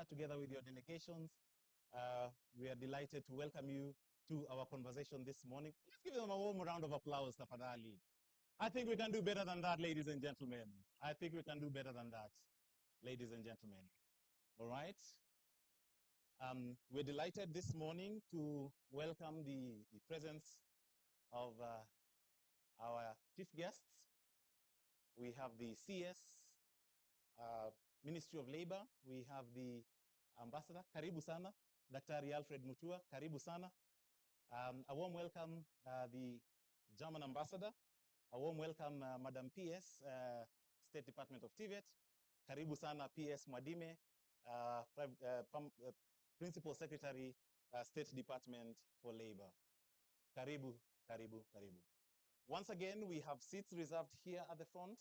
together with your delegations. We are delighted to welcome you to our conversation this morning. Let's give them a warm round of applause, tafadhali. I think we can do better than that, ladies and gentlemen. I think we can do better than that, ladies and gentlemen. All right. We're delighted this morning to welcome the presence of our chief guests. We have the CS, Ministry of Labor. We have the Ambassador, karibu sana, Daktari Alfred Mutua, karibu sana. A warm welcome, the German Ambassador. A warm welcome, Madam PS, State Department of TVET. Karibu sana, PS Mwadime, Principal Secretary, State Department for Labor. Karibu, karibu, karibu. Once again, we have seats reserved here at the front.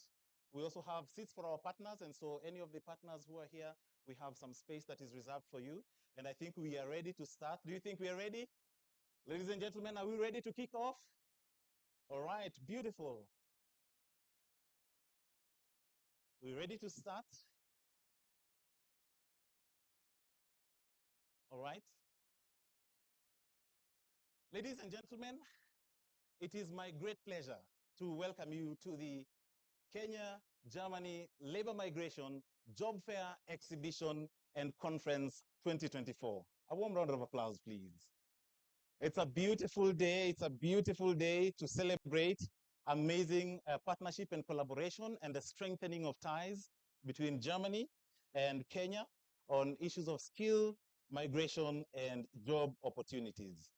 We also have seats for our partners, and so any of the partners who are here, we have some space that is reserved for you. And I think we are ready to start. Do you think we are ready? Ladies and gentlemen, are we ready to kick off? All right, beautiful. We ready to start? All right. Ladies and gentlemen, it is my great pleasure to welcome you to the Kenya, Germany Labor Migration Job Fair Exhibition and Conference 2024. A warm round of applause, please. It's a beautiful day. It's a beautiful day to celebrate amazing partnership and collaboration and the strengthening of ties between Germany and Kenya on issues of skill, migration, and job opportunities.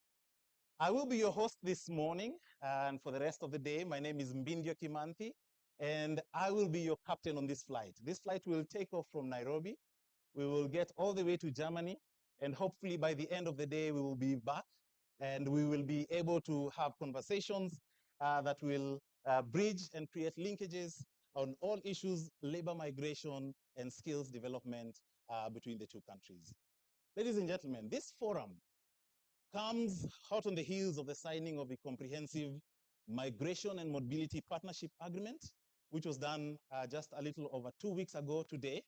I will be your host this morning, and for the rest of the day, my name is Mbindio Kimanthi, and I will be your captain on this flight. This flight will take off from Nairobi. We will get all the way to Germany, and hopefully by the end of the day, we will be back, and we will be able to have conversations that will bridge and create linkages on all issues, labor migration and skills development between the two countries. Ladies and gentlemen, this forum comes hot on the heels of the signing of the Comprehensive Migration and Mobility Partnership Agreement, which was done just a little over 2 weeks ago today.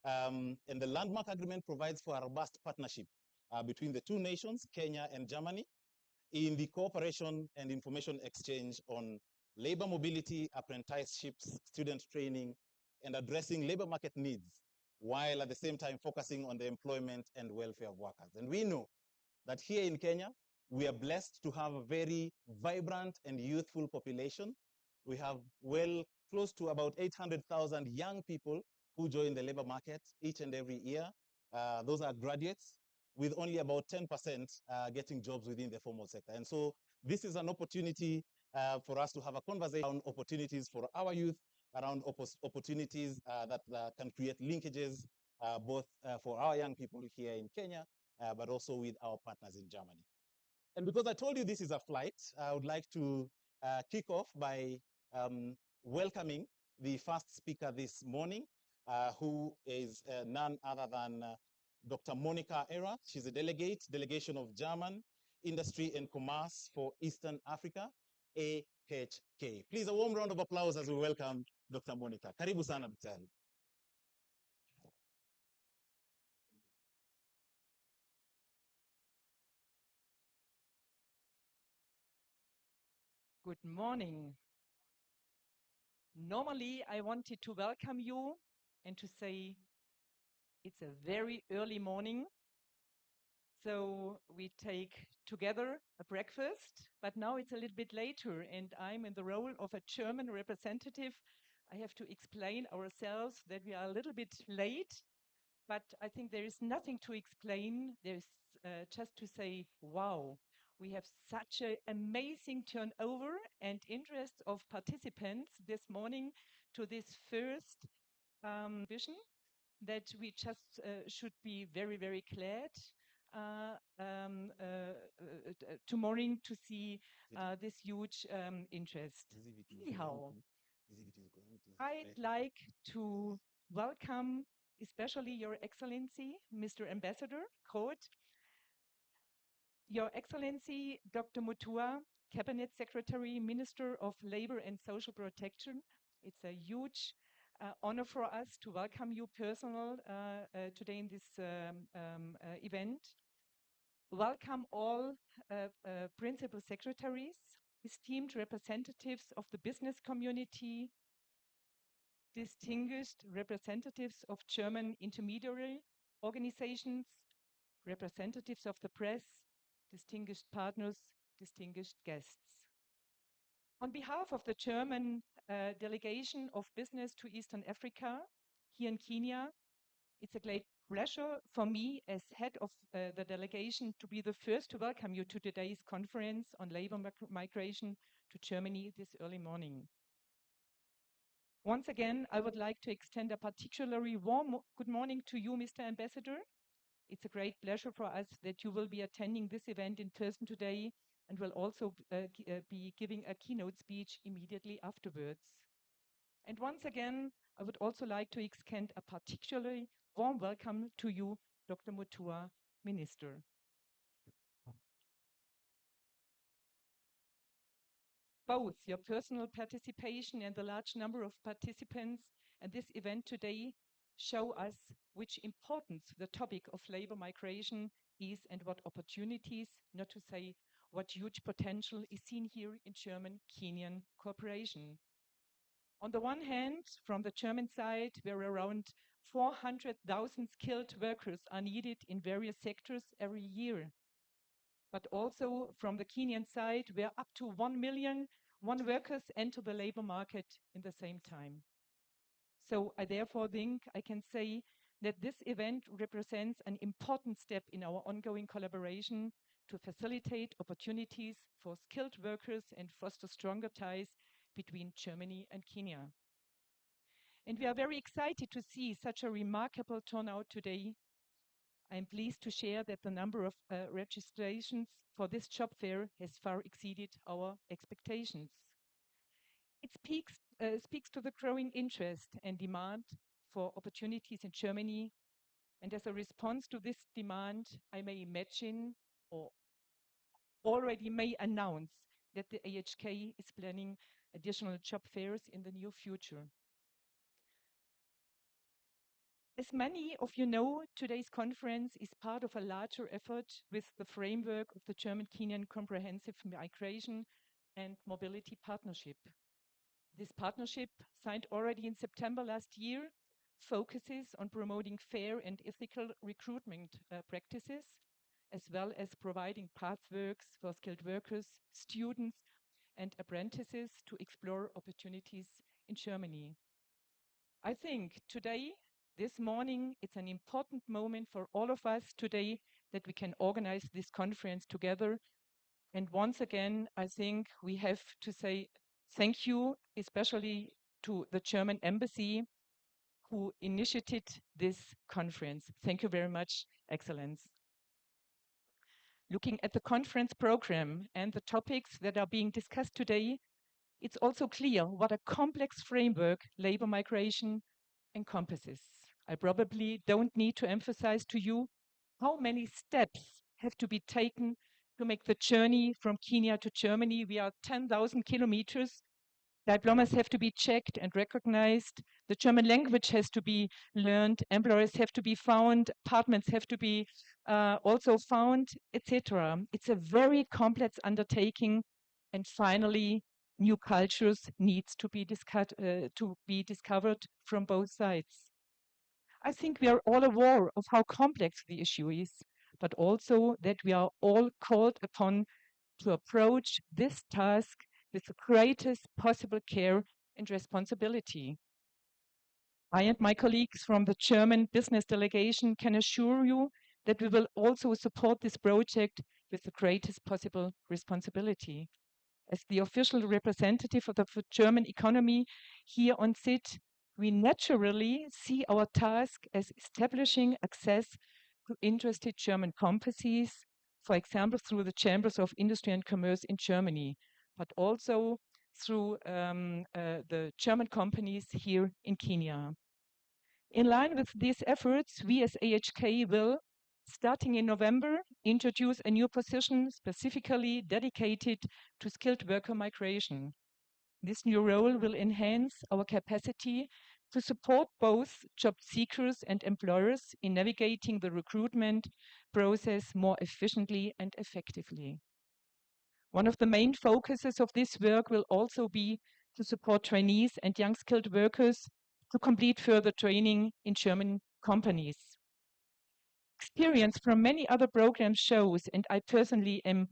And the landmark agreement provides for a robust partnership between the two nations, Kenya and Germany, in the cooperation and information exchange on labor mobility, apprenticeships, student training, and addressing labor market needs, while at the same time focusing on the employment and welfare of workers. And we know that here in Kenya, we are blessed to have a very vibrant and youthful population. We have close to about 800,000 young people who join the labor market each and every year. Those are graduates, with only about 10% getting jobs within the formal sector. And so this is an opportunity for us to have a conversation on opportunities for our youth, around opportunities that can create linkages both for our young people here in Kenya, but also with our partners in Germany. And because I told you this is a flight, I would like to kick off by welcoming the first speaker this morning, who is none other than Dr. Monica Era. She's a delegation of German Industry and Commerce for Eastern Africa, AHK. Please, a warm round of applause as we welcome Dr. Monica. Karibu sana, daktari. Good morning. Normally, I wanted to welcome you and to say it's a very early morning. So we take together a breakfast, but now it's a little bit later and I'm in the role of a German representative. I have to explain ourselves that we are a little bit late, but I think there is nothing to explain. There's just to say, wow, we have such an amazing turnover and interest of participants this morning to this first vision that we just should be very, very glad tomorrow to see this huge interest. Anyhow, I'd like to welcome especially Your Excellency, Mr. Ambassador Groth, Your Excellency, Dr. Mutua, Cabinet Secretary, Minister of Labor and Social Protection. It's a huge honor for us to welcome you personal today in this event. Welcome all principal secretaries, esteemed representatives of the business community, distinguished representatives of German intermediary organizations, representatives of the press, distinguished partners, distinguished guests. On behalf of the German delegation of business to Eastern Africa here in Kenya, it's a great pleasure for me as head of the delegation to be the first to welcome you to today's conference on labor migration to Germany this early morning. Once again, I would like to extend a particularly warm good morning to you, Mr. Ambassador. It's a great pleasure for us that you will be attending this event in person today and will also be giving a keynote speech immediately afterwards. And once again, I would also like to extend a particularly warm welcome to you, Dr. Mutua, Minister. Both your personal participation and the large number of participants and this event today show us which importance the topic of labor migration is and what opportunities, not to say what huge potential is seen here in German-Kenyan cooperation. On the one hand, from the German side, where around 400,000 skilled workers are needed in various sectors every year. But also from the Kenyan side, where up to 1 million workers enter the labor market in the same time. So I therefore think I can say that this event represents an important step in our ongoing collaboration to facilitate opportunities for skilled workers and foster stronger ties between Germany and Kenya. And we are very excited to see such a remarkable turnout today. I am pleased to share that the number of registrations for this job fair has far exceeded our expectations. It speaks to the growing interest and demand for opportunities in Germany. And as a response to this demand, I may imagine or already may announce that the AHK is planning additional job fairs in the near future. As many of you know, today's conference is part of a larger effort with the framework of the German-Kenyan Comprehensive Migration and Mobility Partnership. This partnership, signed already in September last year, focuses on promoting fair and ethical recruitment practices, as well as providing pathworks for skilled workers, students, and apprentices to explore opportunities in Germany. I think today, this morning, it's an important moment for all of us today that we can organize this conference together. And once again, I think we have to say thank you, especially to the German embassy who initiated this conference. Thank you very much, Excellence. Looking at the conference program and the topics that are being discussed today, it's also clear what a complex framework labor migration encompasses. I probably don't need to emphasize to you how many steps have to be taken to make the journey from Kenya to Germany. We are 10,000 kilometers. Diplomas have to be checked and recognized. The German language has to be learned. Employers have to be found. Apartments have to be also found, etc. It's a very complex undertaking. And finally, new cultures needs to be discovered from both sides. I think we are all aware of how complex the issue is, but also that we are all called upon to approach this task with the greatest possible care and responsibility. I and my colleagues from the German business delegation can assure you that we will also support this project with the greatest possible responsibility. As the official representative of the German economy here on SIT, we naturally see our task as establishing access to interested German companies, for example, through the Chambers of Industry and Commerce in Germany, but also through the German companies here in Kenya. In line with these efforts, we as AHK will, starting in November, introduce a new position specifically dedicated to skilled worker migration. This new role will enhance our capacity to support both job seekers and employers in navigating the recruitment process more efficiently and effectively. One of the main focuses of this work will also be to support trainees and young skilled workers to complete further training in German companies. Experience from many other programs shows, and I personally am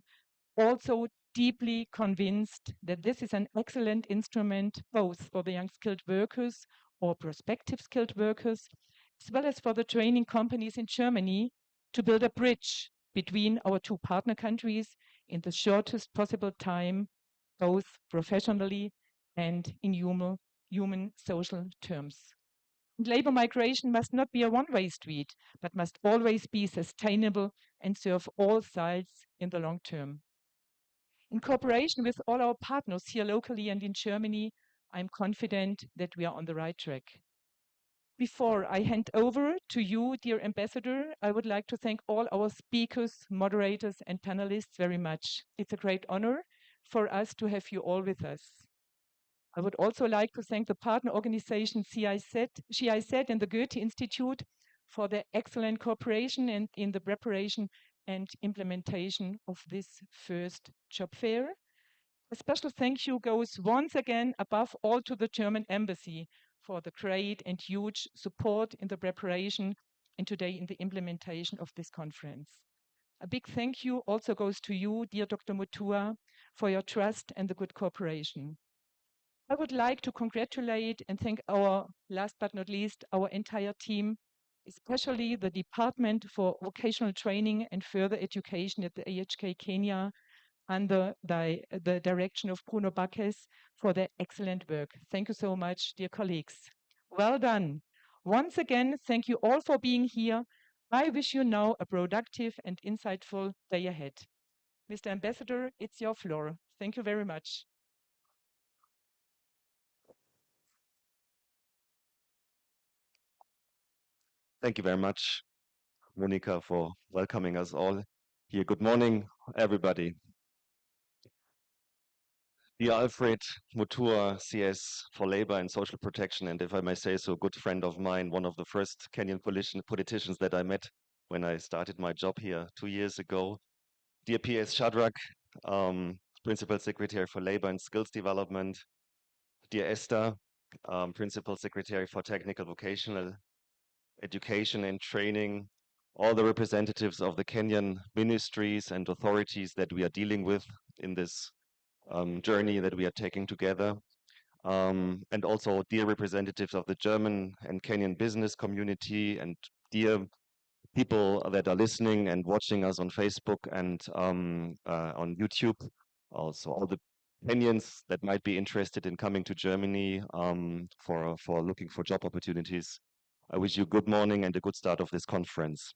also deeply convinced that this is an excellent instrument both for the young skilled workers or prospective skilled workers, as well as for the training companies in Germany to build a bridge between our two partner countries in the shortest possible time, both professionally and in human social terms. Labor migration must not be a one-way street, but must always be sustainable and serve all sides in the long term. In cooperation with all our partners here locally and in Germany, I'm confident that we are on the right track. Before I hand over to you, dear Ambassador, I would like to thank all our speakers, moderators, and panelists very much. It's a great honor for us to have you all with us. I would also like to thank the partner organization GIZ and the Goethe Institute for their excellent cooperation and in the preparation and implementation of this first job fair. A special thank you goes once again above all to the German embassy for the great and huge support in the preparation and today in the implementation of this conference. A big thank you also goes to you, dear Dr. Mutua, for your trust and the good cooperation. I would like to congratulate and thank our, last but not least, our entire team, especially the Department for Vocational Training and Further Education at the AHK Kenya, under the direction of Bruno Backes for their excellent work. Thank you so much, dear colleagues. Well done. Once again, thank you all for being here. I wish you now a productive and insightful day ahead. Mr. Ambassador, it's your floor. Thank you very much. Thank you very much, Monika, for welcoming us all here. Good morning, everybody. Dear Alfred Mutua, CS for Labor and Social Protection, and if I may say so, good friend of mine, one of the first Kenyan politicians that I met when I started my job here 2 years ago. Dear PS Shadrach, Principal Secretary for Labor and Skills Development. Dear Esther, Principal Secretary for Technical Vocational Education and Training, all the representatives of the Kenyan ministries and authorities that we are dealing with in this journey that we are taking together, and also dear representatives of the German and Kenyan business community, and dear people that are listening and watching us on Facebook and on YouTube, also all the Kenyans that might be interested in coming to Germany for looking for job opportunities. I wish you good morning and a good start of this conference.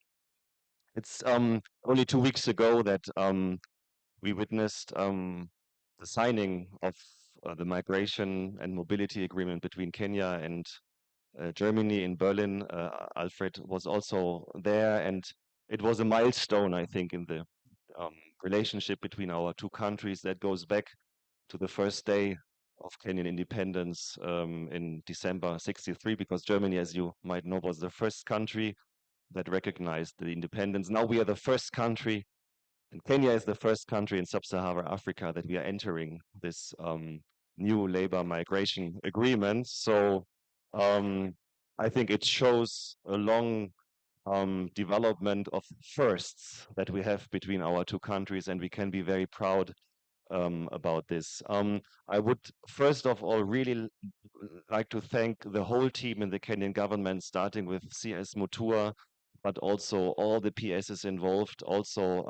It's only 2 weeks ago that we witnessed the signing of the migration and mobility agreement between Kenya and Germany in Berlin. Alfred was also there, and it was a milestone, I think, in the relationship between our two countries that goes back to the first day of Kenyan independence in December 63, because Germany, as you might know, was the first country that recognized the independence. Now we are the first country, and Kenya is the first country in sub-Saharan Africa that we are entering this new labor migration agreement. So I think it shows a long development of firsts that we have between our two countries, and we can be very proud about this. I would first of all really like to thank the whole team in the Kenyan government, starting with CS Mutua, but also all the PSs involved, also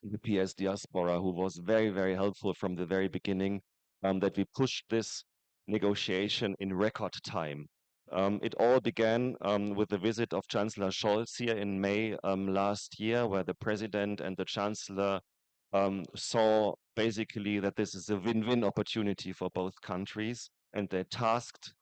the PS diaspora, who was very, very helpful from the very beginning, that we pushed this negotiation in record time. It all began with the visit of Chancellor Scholz here in May last year, where the president and the chancellor saw basically that this is a win-win opportunity for both countries, and they tasked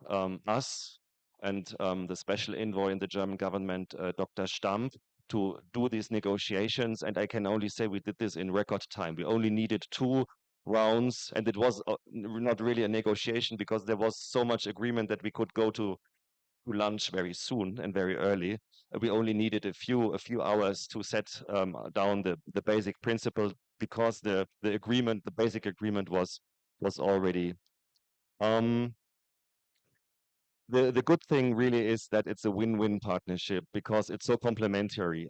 us and the special envoy in the German government, Dr. Stamp, to do these negotiations. And I can only say we did this in record time. We only needed 2 rounds, and it was not really a negotiation because there was so much agreement that we could go to lunch very soon and very early. We only needed a few hours to set down the basic principle because the basic agreement was already. The good thing really is that it's a win-win partnership because it's so complementary.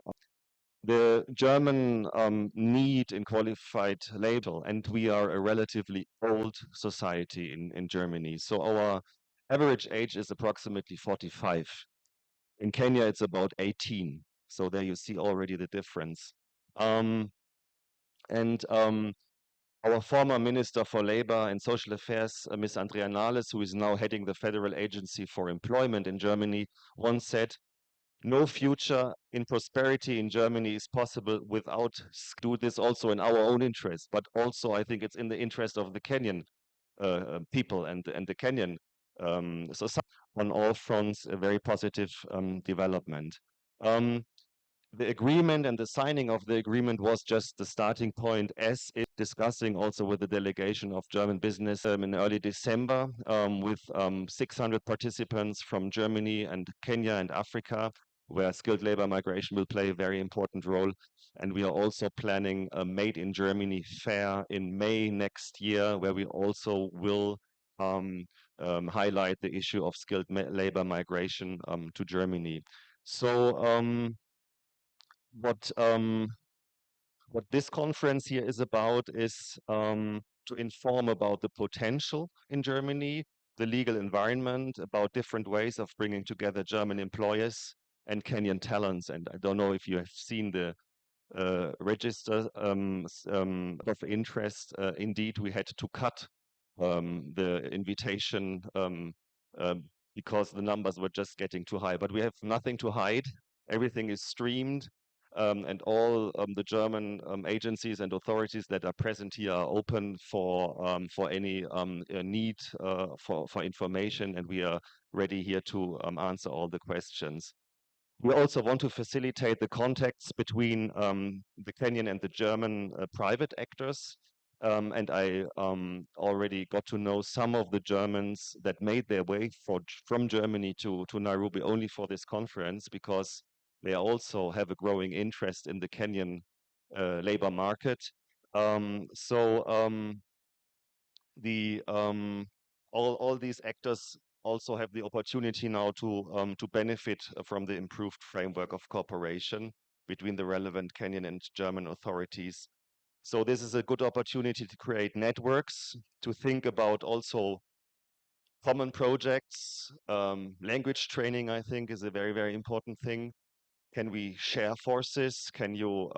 The German need in qualified labor, and we are a relatively old society in Germany. So our average age is approximately 45. In Kenya, it's about 18. So there you see already the difference. And our former Minister for Labor and Social Affairs, Ms. Andrea Nahles, who is now heading the Federal Agency for Employment in Germany, once said, "No future in prosperity in Germany is possible without do this also in our own interest, but also I think it's in the interest of the Kenyan people and the Kenyan society on all fronts, a very positive development." The agreement and the signing of the agreement was just the starting point, as it discussing also with the delegation of German business in early December with 600 participants from Germany and Kenya and Africa, where skilled labor migration will play a very important role. And we are also planning a Made in Germany fair in May next year, where we also will highlight the issue of skilled labor migration to Germany. So what this conference here is about is to inform about the potential in Germany, the legal environment, about different ways of bringing together German employers and Kenyan talents. And I don't know if you have seen the register of interest. Indeed, we had to cut the invitation because the numbers were just getting too high. But we have nothing to hide. Everything is streamed. And all the German agencies and authorities that are present here are open for any need for information, and we are ready here to answer all the questions. We also want to facilitate the contacts between the Kenyan and the German private actors. And I already got to know some of the Germans that made their way from Germany to Nairobi only for this conference, because they also have a growing interest in the Kenyan labor market. The all these actors also have the opportunity now to benefit from the improved framework of cooperation between the relevant Kenyan and German authorities. So this is a good opportunity to create networks, to think about also common projects. Language training, I think, is a very, very important thing. Can we share forces? Can you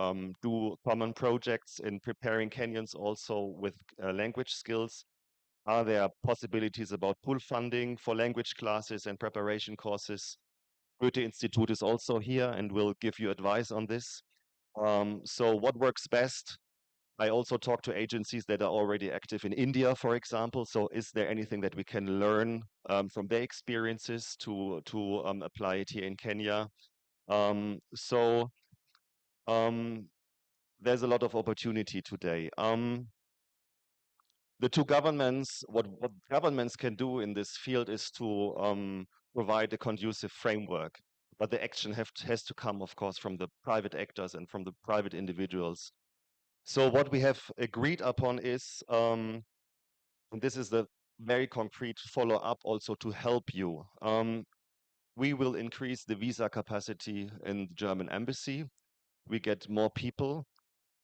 do common projects in preparing Kenyans also with language skills? Are there possibilities about pool funding for language classes and preparation courses? Goethe Institute is also here and will give you advice on this. So what works best? I also talk to agencies that are already active in India, for example. So is there anything that we can learn from their experiences to apply it here in Kenya? So there's a lot of opportunity today. The two governments, what governments can do in this field is to provide a conducive framework. But the action has to come, of course, from the private actors and from the private individuals. So what we have agreed upon is, and this is the very concrete follow-up also to help you. We will increase the visa capacity in the German embassy. We get more people.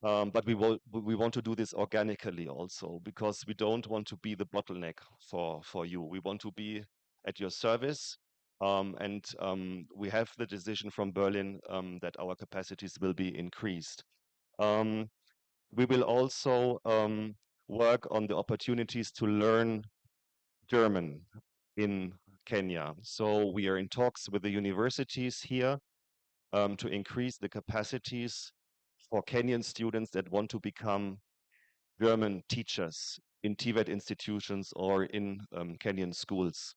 But we want to do this organically also, because we don't want to be the bottleneck for you. We want to be at your service. And we have the decision from Berlin that our capacities will be increased. We will also work on the opportunities to learn German in Kenya. So we are in talks with the universities here to increase the capacities for Kenyan students that want to become German teachers in TVET institutions or in Kenyan schools.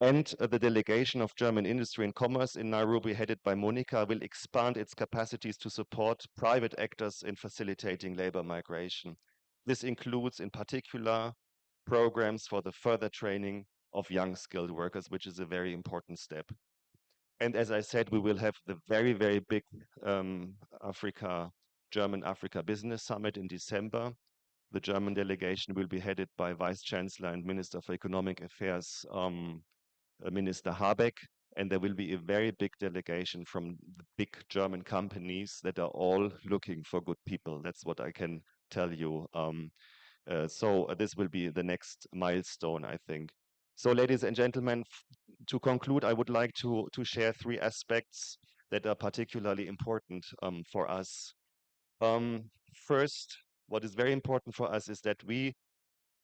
And the delegation of German industry and commerce in Nairobi, headed by Monica, will expand its capacities to support private actors in facilitating labor migration. This includes, in particular, programs for the further training of young skilled workers, which is a very important step. And as I said, we will have the very, very big German Africa Business Summit in December. The German delegation will be headed by Vice Chancellor and Minister for Economic Affairs, Minister Habeck. And there will be a very big delegation from the big German companies that are all looking for good people. That's what I can tell you. So this will be the next milestone, I think. So, ladies and gentlemen, to conclude, I would like to share three aspects that are particularly important for us. First, what is very important for us is that we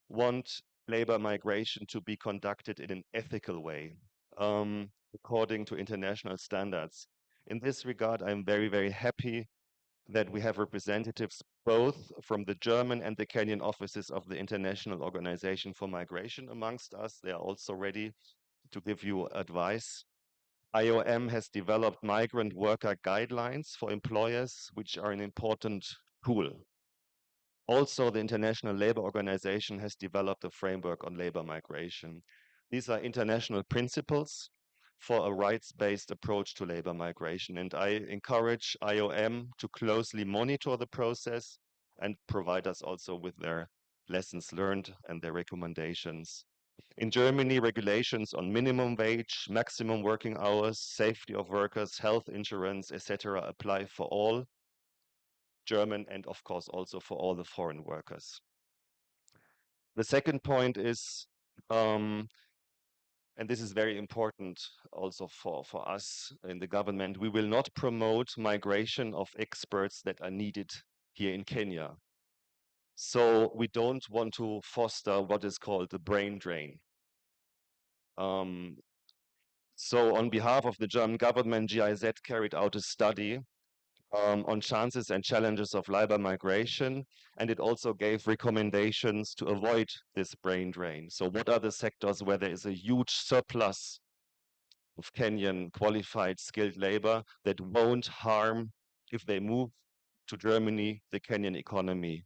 want labor migration to be conducted in an ethical way, according to international standards. In this regard, I'm very, very happy that we have representatives both from the German and the Kenyan offices of the International Organization for Migration amongst us. They are also ready to give you advice. IOM has developed migrant worker guidelines for employers, which are an important tool. Also, the International Labour Organization has developed a framework on labor migration. These are international principles for a rights-based approach to labor migration, and I encourage IOM to closely monitor the process and provide us also with their lessons learned and their recommendations. In Germany, regulations on minimum wage, maximum working hours, safety of workers, health insurance, etc. apply for all German and, of course, also for all the foreign workers. The second point is, and this is very important also for us in the government, we will not promote migration of experts that are needed here in Kenya. So we don't want to foster what is called the brain drain. So on behalf of the German government, GIZ carried out a study on chances and challenges of labor migration, and it also gave recommendations to avoid this brain drain. So what are the sectors where there is a huge surplus of Kenyan qualified skilled labor that won't harm, if they move to Germany, the Kenyan economy?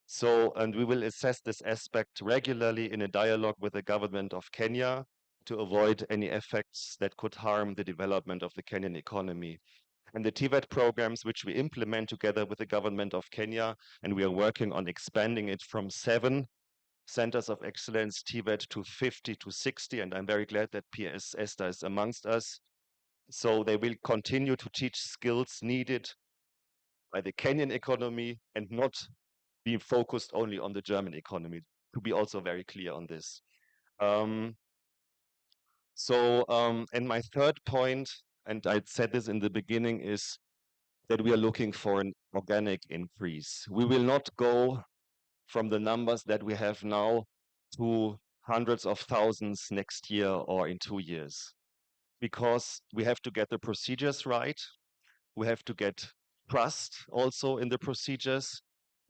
So, and we will assess this aspect regularly in a dialogue with the government of Kenya to avoid any effects that could harm the development of the Kenyan economy. And the TVET programs, which we implement together with the government of Kenya, and we are working on expanding it from 7 centers of excellence TVET to 50 to 60, and I'm very glad that PS Esther is amongst us. So they will continue to teach skills needed by the Kenyan economy and not be focused only on the German economy, to be also very clear on this. And my third point, and I said this in the beginning, is that we are looking for an organic increase. We will not go from the numbers that we have now to hundreds of thousands next year or in 2 years, because we have to get the procedures right. We have to get trust also in the procedures,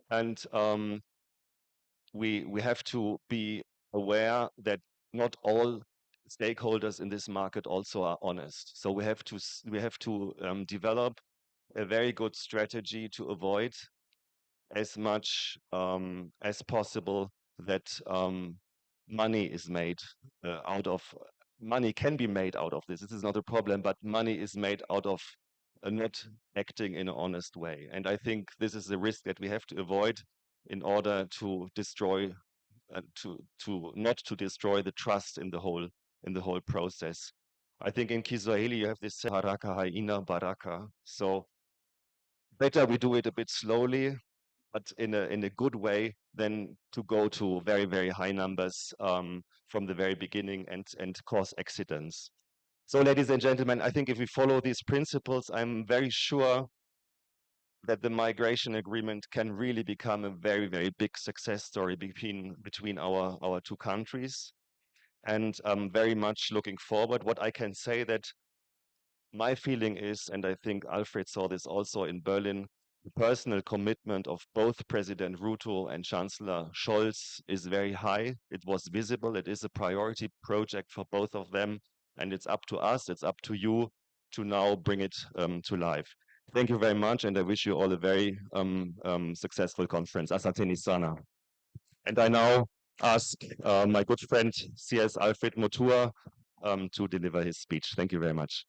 and we have to be aware that not all stakeholders in this market also are honest. So we have to develop a very good strategy to avoid as much as possible that money is made money can be made out of this. This is not a problem, but money is made out of not acting in an honest way. And I think this is a risk that we have to avoid in order to destroy not to destroy the trust in the whole process. I think in Kiswahili you have this haraka haina baraka. So better we do it a bit slowly, but in a good way, than to go to very, very high numbers from the very beginning and cause accidents. So, ladies and gentlemen, I think if we follow these principles, I'm very sure that the migration agreement can really become a very, very big success story between our two countries. And I'm very much looking forward. What I can say that my feeling is, and I think Alfred saw this also in Berlin, the personal commitment of both President Ruto and Chancellor Scholz is very high. It was visible. It is a priority project for both of them. And it's up to us, it's up to you to now bring it to life. Thank you very much. And I wish you all a very successful conference. Asante sana. And I now ask my good friend CS Alfred Mutua to deliver his speech. Thank you very much.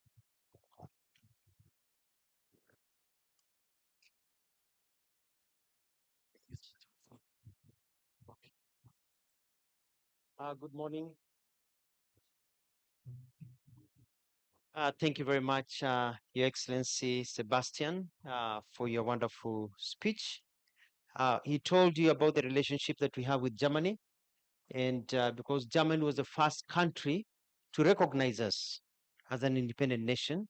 Good morning. Thank you very much, Your Excellency Sebastian, for your wonderful speech. He told you about the relationship that we have with Germany, and because Germany was the first country to recognize us as an independent nation,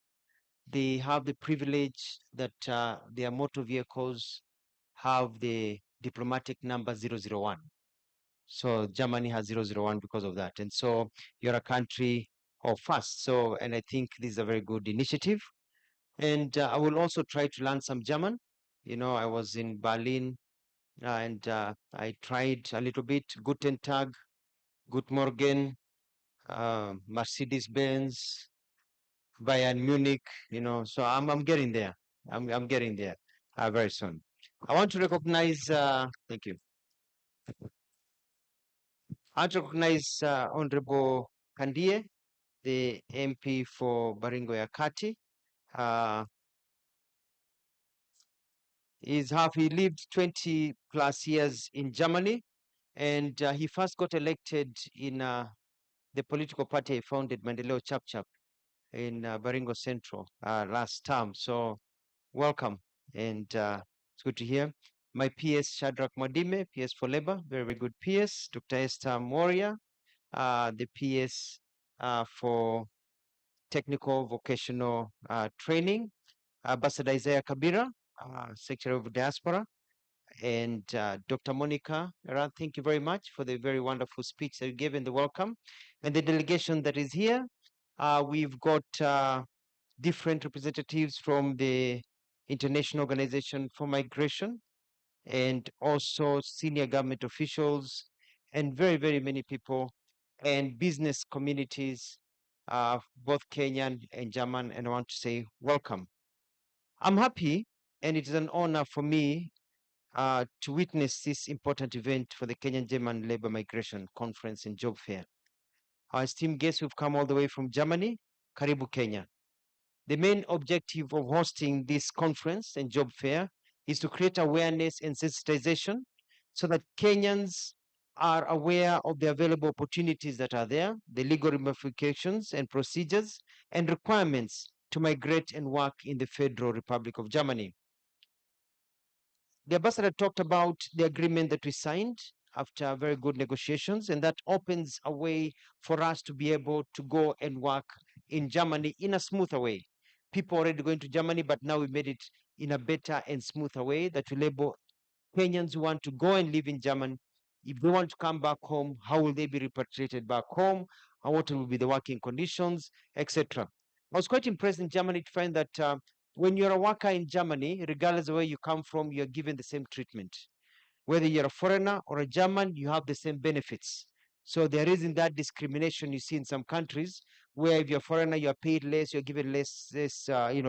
they have the privilege that their motor vehicles have the diplomatic number 001. So Germany has 001 because of that. And so you're a country of first. So, and I think this is a very good initiative. And I will also try to learn some German. You know, I was in Berlin and I tried a little bit. Guten Tag, Guten Morgen, Mercedes Benz, Bayern Munich. You know, so I'm getting there. I'm getting there very soon. I want to recognize. Thank you. I want to recognize Honorable Kandie, the MP for Baringo Yakati. He lived 20 plus years in Germany, and he first got elected in the political party I founded, Maendeleo Chap Chap, in Baringo Central last term. So welcome, and it's good to hear. My PS Shadrach Mwadime, PS for Labour, very, very good PS. Dr. Esther Moria, the PS for technical vocational training. Ambassador Isaiah Kabira, Secretary of Diaspora, and Dr. Monica Iran, thank you very much for the very wonderful speech that you gave in the welcome. And the delegation that is here, we've got different representatives from the International Organization for Migration, and also senior government officials, and very, very many people, and business communities, both Kenyan and German, and I want to say welcome. I'm happy, and it is an honor for me to witness this important event for the Kenyan German Labor Migration Conference and Job Fair. Our esteemed guests who've come all the way from Germany, Karibu Kenya. The main objective of hosting this conference and job fair is to create awareness and sensitization so that Kenyans are aware of the available opportunities that are there, the legal ramifications and procedures and requirements to migrate and work in the Federal Republic of Germany. The ambassador talked about the agreement that we signed after very good negotiations, and that opens a way for us to be able to go and work in Germany in a smoother way. People already going to Germany, but now we made it in a better and smoother way that will enable Kenyans who want to go and live in Germany, if they want to come back home, how will they be repatriated back home? And what will be the working conditions, etc. I was quite impressed in Germany to find that when you're a worker in Germany, regardless of where you come from, you're given the same treatment. Whether you're a foreigner or a German, you have the same benefits. So there isn't that discrimination you see in some countries where if you're a foreigner, you're paid less, you're given less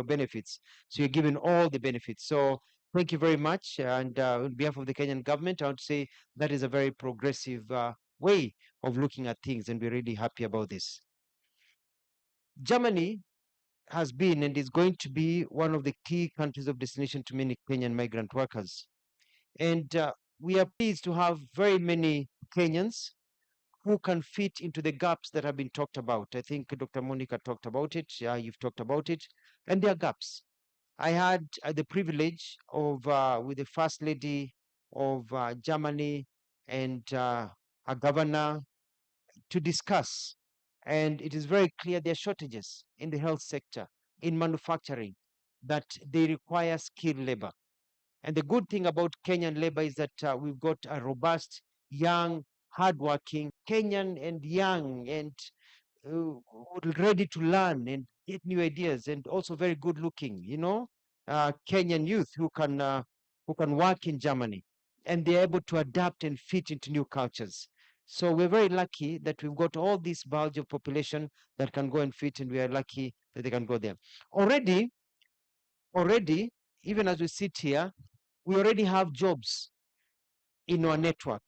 benefits. So you're given all the benefits. So thank you very much. And on behalf of the Kenyan government, I want to say that is a very progressive way of looking at things, and we're really happy about this. Germany has been and is going to be one of the key countries of destination to many Kenyan migrant workers. And we are pleased to have very many Kenyans who can fit into the gaps that have been talked about. I think Dr. Monica talked about it. You've talked about it. And there are gaps. I had the privilege of, with the First Lady of Germany and a governor, to discuss. And it is very clear there are shortages in the health sector, in manufacturing, that they require skilled labor. And the good thing about Kenyan labor is that we've got a robust, young, hardworking Kenyan and young and ready to learn and get new ideas, and also very good looking, Kenyan youth who can work in Germany, and they're able to adapt and fit into new cultures. So we're very lucky that we've got all this bulge of population that can go and fit, and we are lucky that they can go there. Already, even as we sit here, we already have jobs in our network.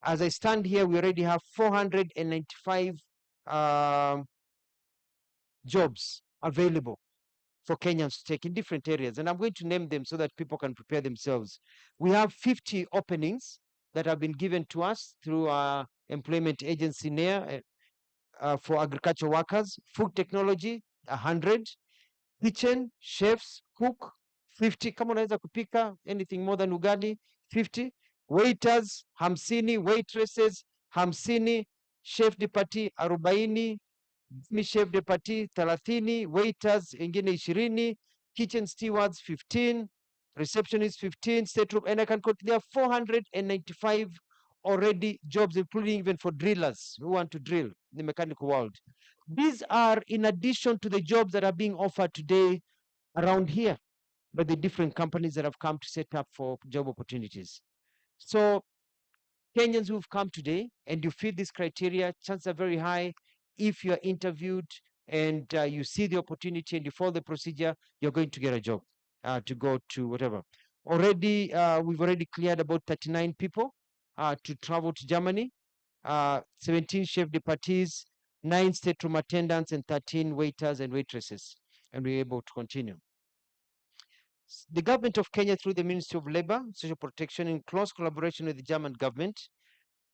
As I stand here, we already have 495 jobs available for Kenyans to take in different areas. And I'm going to name them so that people can prepare themselves. We have 50 openings that have been given to us through our employment agency NEA for agricultural workers. Food technology, 100. Kitchen, chefs, cook, 50. Kama unaweza kupika anything more than ugali, 50. Waiters, 50. Waitresses, 50. Chef de partie, 40. Chef de partie 30, waiters ingine 20, kitchen stewards 15, receptionists 15, stateroom, and I can continue. There are 495 already jobs, including even for drillers who want to drill in the mechanical world. These are in addition to the jobs that are being offered today around here by the different companies that have come to set up for job opportunities. So Kenyans who've come today and you fit this criteria, chances are very high if you're interviewed and you see the opportunity and you follow the procedure, you're going to get a job to go to whatever. Already, we've already cleared about 39 people to travel to Germany, 17 chef de parties, 9 stateroom attendants, and 13 waiters and waitresses. And we're able to continue. The government of Kenya, through the Ministry of Labor, Social Protection, in close collaboration with the German government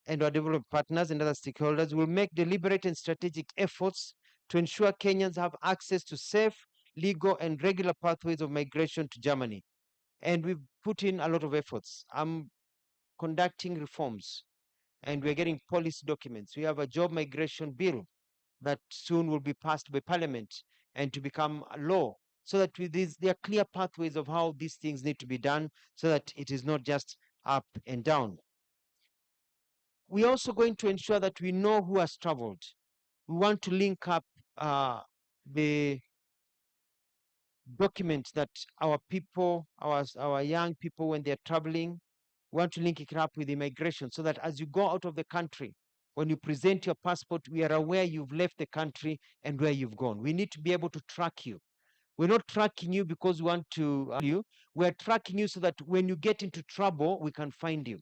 and our development partners and other stakeholders, will make deliberate and strategic efforts to ensure Kenyans have access to safe, legal, and regular pathways of migration to Germany. And we've put in a lot of efforts. I'm conducting reforms, and we're getting policy documents. We have a job migration bill that soon will be passed by Parliament and to become a law, so that with these, there are clear pathways of how these things need to be done, so that it is not just up and down. We're also going to ensure that we know who has traveled. We want to link up the document that our people, our young people, when they're traveling, we want to link it up with immigration, so that as you go out of the country, when you present your passport, we are aware you've left the country and where you've gone. We need to be able to track you. We're not tracking you because we want to you. We're tracking you so that when you get into trouble, we can find you.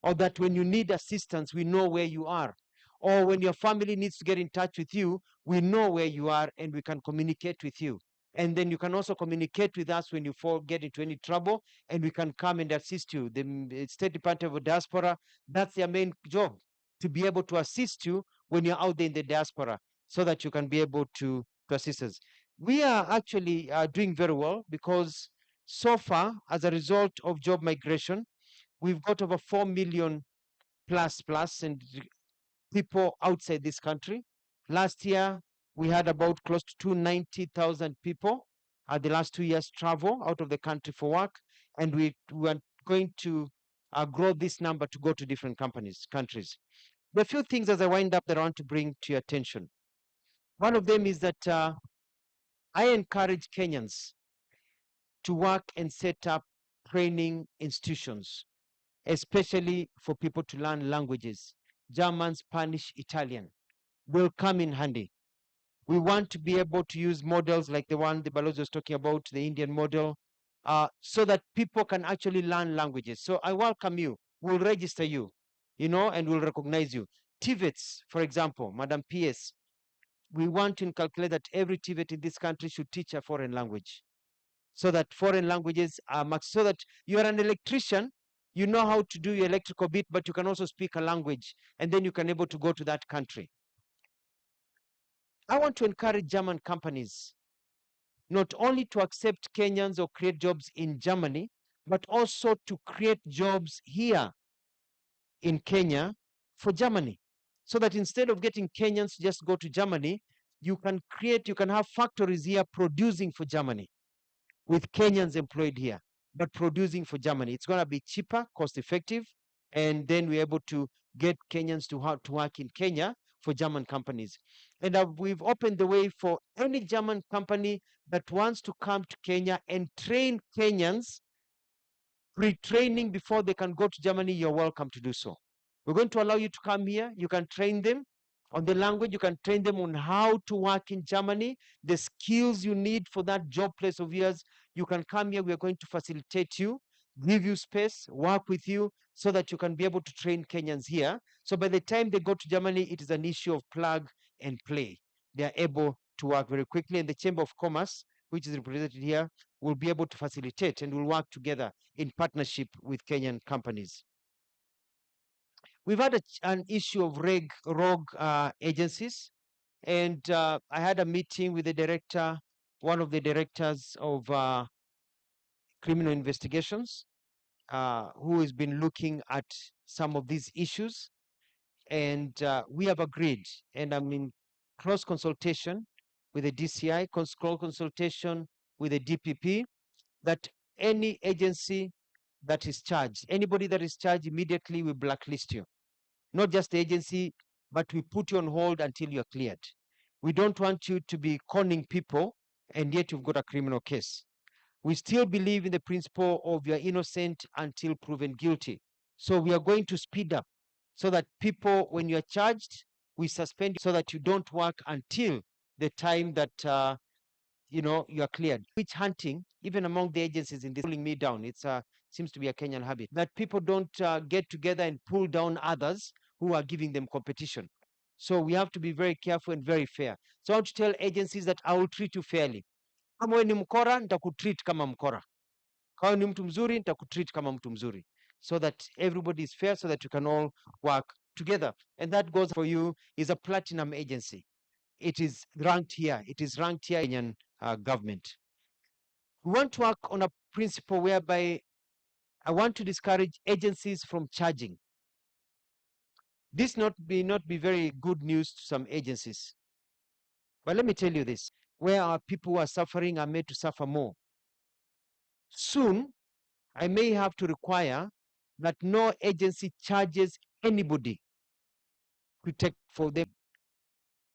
Or that when you need assistance, we know where you are. Or when your family needs to get in touch with you, we know where you are and we can communicate with you. And then you can also communicate with us when you get into any trouble, and we can come and assist you. The State Department of Diaspora, that's their main job, to be able to assist you when you're out there in the diaspora, so that you can be able to assist us. We are actually doing very well, because so far, as a result of job migration, we've got over 4 million plus and people outside this country. Last year, we had about close to 290,000 people the last 2 years travel out of the country for work, and we are going to grow this number to go to different countries. There are a few things as I wind up that I want to bring to your attention. One of them is that I encourage Kenyans to work and set up training institutions, especially for people to learn languages. German, Spanish, Italian will come in handy. We want to be able to use models like the one the Balozi was talking about, the Indian model, so that people can actually learn languages. So I welcome you. We'll register you, and we'll recognize you. TVETs, for example, Madam PS, we want to calculate that every TVET in this country should teach a foreign language, so that foreign languages are so that you are an electrician, you know how to do your electrical bit, but you can also speak a language, and then you can able to go to that country. I want to encourage German companies not only to accept Kenyans or create jobs in Germany, but also to create jobs here in Kenya for Germany. So that instead of getting Kenyans to just go to Germany, you can have factories here producing for Germany, with Kenyans employed here, but producing for Germany. It's going to be cheaper, cost effective, and then we're able to get Kenyans to work in Kenya for German companies. And we've opened the way for any German company that wants to come to Kenya and train Kenyans, pre-training before they can go to Germany. You're welcome to do so. We're going to allow you to come here. You can train them on the language. You can train them on how to work in Germany, the skills you need for that job place of yours. You can come here. We are going to facilitate you. give you space, work with you so that you can be able to train Kenyans here. So by the time they go to Germany, it is an issue of plug and play. They are able to work very quickly, and the Chamber of Commerce, which is represented here, will be able to facilitate and will work together in partnership with Kenyan companies. We've had an issue of rogue agencies, and I had a meeting with the director, one of the directors of criminal investigations, who has been looking at some of these issues, and we have agreed, and I'm in close consultation with the DCI, close consultation with the DPP, that any agency that is charged, anybody that is charged, immediately we blacklist you. Not just the agency, but we put you on hold until you're cleared. We don't want you to be conning people and yet you've got a criminal case. We still believe in the principle of you're innocent until proven guilty. So we are going to speed up so that people, when you're charged, we suspend you so that you don't work until the time that you are cleared. Witch hunting, even among the agencies in this, pulling me down. It seems to be a Kenyan habit that people don't get together and pull down others who are giving them competition. So we have to be very careful and very fair. So I want to tell agencies that I will treat you fairly. Kama wewe ni mkora, nitakutreat kama mkora. Kama ni mtu mzuri, nitakutreat kama mtu mzuri. So that everybody is fair, so that you can all work together. And that goes for you is a platinum agency. It is ranked here. It is ranked here in government. We want to work on a principle whereby I want to discourage agencies from charging. This may not be very good news to some agencies. But let me tell you this, where our people who are suffering are made to suffer more. Soon, I may have to require that no agency charges anybody to take for them.